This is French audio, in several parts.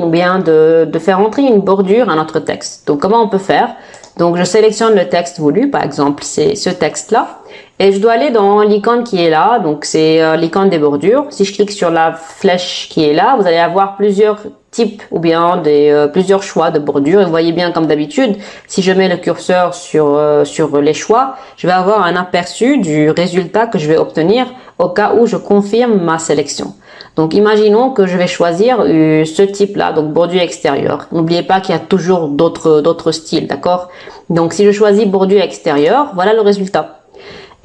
ou bien de faire entrer une bordure à notre texte. Donc, comment on peut faire? Donc, je sélectionne le texte voulu, par exemple, c'est ce texte-là. Et je dois aller dans l'icône qui est là, donc c'est l'icône des bordures. Si je clique sur la flèche qui est là, vous allez avoir plusieurs types ou bien plusieurs choix de bordures. Et vous voyez bien comme d'habitude, si je mets le curseur sur les choix, je vais avoir un aperçu du résultat que je vais obtenir au cas où je confirme ma sélection. Donc imaginons que je vais choisir ce type-là, donc bordure extérieure. N'oubliez pas qu'il y a toujours d'autres styles, d'accord? Donc si je choisis bordure extérieure, voilà le résultat.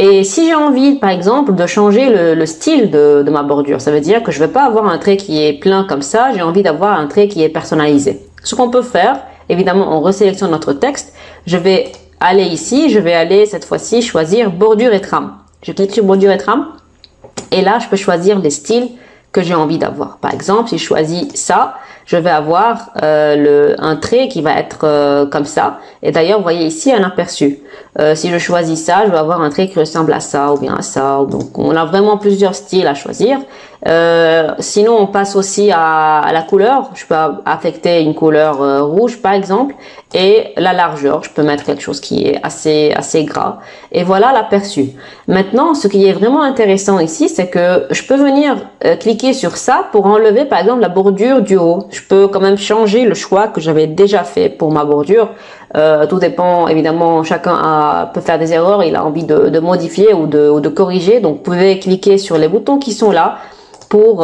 Et si j'ai envie, par exemple, de changer le style de ma bordure, ça veut dire que je ne vais pas avoir un trait qui est plein comme ça, j'ai envie d'avoir un trait qui est personnalisé. Ce qu'on peut faire, évidemment, on resélectionne notre texte. Je vais aller ici, je vais aller cette fois-ci choisir bordure et trame. Je clique sur bordure et trame et là, je peux choisir les styles que j'ai envie d'avoir. Par exemple, si je choisis ça, je vais avoir un trait qui va être comme ça. Et d'ailleurs, vous voyez ici un aperçu. Si je choisis ça, je vais avoir un trait qui ressemble à ça ou bien à ça. Donc, on a vraiment plusieurs styles à choisir. Sinon, on passe aussi à la couleur. Je peux affecter une couleur rouge, par exemple. Et la largeur, je peux mettre quelque chose qui est assez gras. Et voilà l'aperçu. Maintenant, ce qui est vraiment intéressant ici, c'est que je peux venir cliquer sur ça pour enlever, par exemple, la bordure du haut. Je peux quand même changer le choix que j'avais déjà fait pour ma bordure. Tout dépend, évidemment, chacun peut faire des erreurs, il a envie de modifier ou de corriger. Donc, vous pouvez cliquer sur les boutons qui sont là pour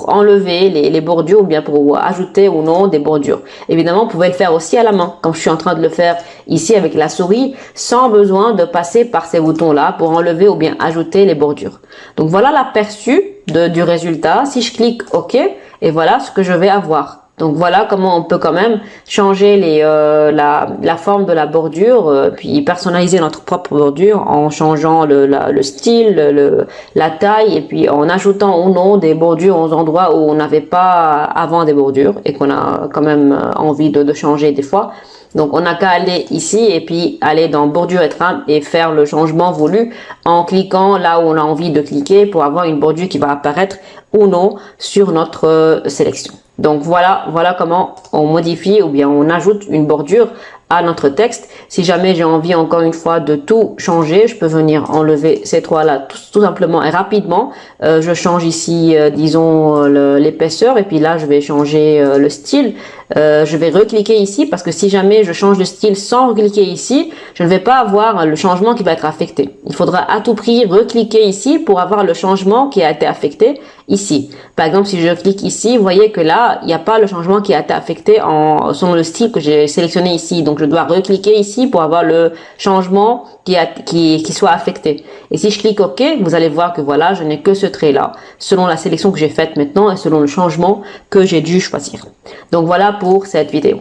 enlever les bordures ou bien pour ajouter ou non des bordures. Évidemment, vous pouvez le faire aussi à la main, comme je suis en train de le faire ici avec la souris, sans besoin de passer par ces boutons-là pour enlever ou bien ajouter les bordures. Donc, voilà l'aperçu du résultat. Si je clique OK, et voilà ce que je vais avoir. Donc voilà comment on peut quand même changer la forme de la bordure, puis personnaliser notre propre bordure en changeant le style, la taille et puis en ajoutant ou non des bordures aux endroits où on n'avait pas avant des bordures et qu'on a quand même envie de changer des fois. Donc on n'a qu'à aller ici et puis aller dans bordure et trame et faire le changement voulu en cliquant là où on a envie de cliquer pour avoir une bordure qui va apparaître ou non sur notre sélection. Donc voilà comment on modifie ou bien on ajoute une bordure à notre texte. Si jamais j'ai envie encore une fois de tout changer, je peux venir enlever ces trois-là tout simplement et rapidement. Je change ici, disons, l'épaisseur et puis là, je vais changer le style. Je vais recliquer ici parce que si jamais je change de style sans recliquer ici, je ne vais pas avoir le changement qui va être affecté. Il faudra à tout prix recliquer ici pour avoir le changement qui a été affecté ici. Par exemple, si je clique ici, vous voyez que là, il n'y a pas le changement qui a été affecté selon le style que j'ai sélectionné ici. Donc, je dois recliquer ici pour avoir le changement qui soit affecté. Et si je clique OK, vous allez voir que voilà, je n'ai que ce trait-là, selon la sélection que j'ai faite maintenant et selon le changement que j'ai dû choisir. Donc, voilà pour cette vidéo.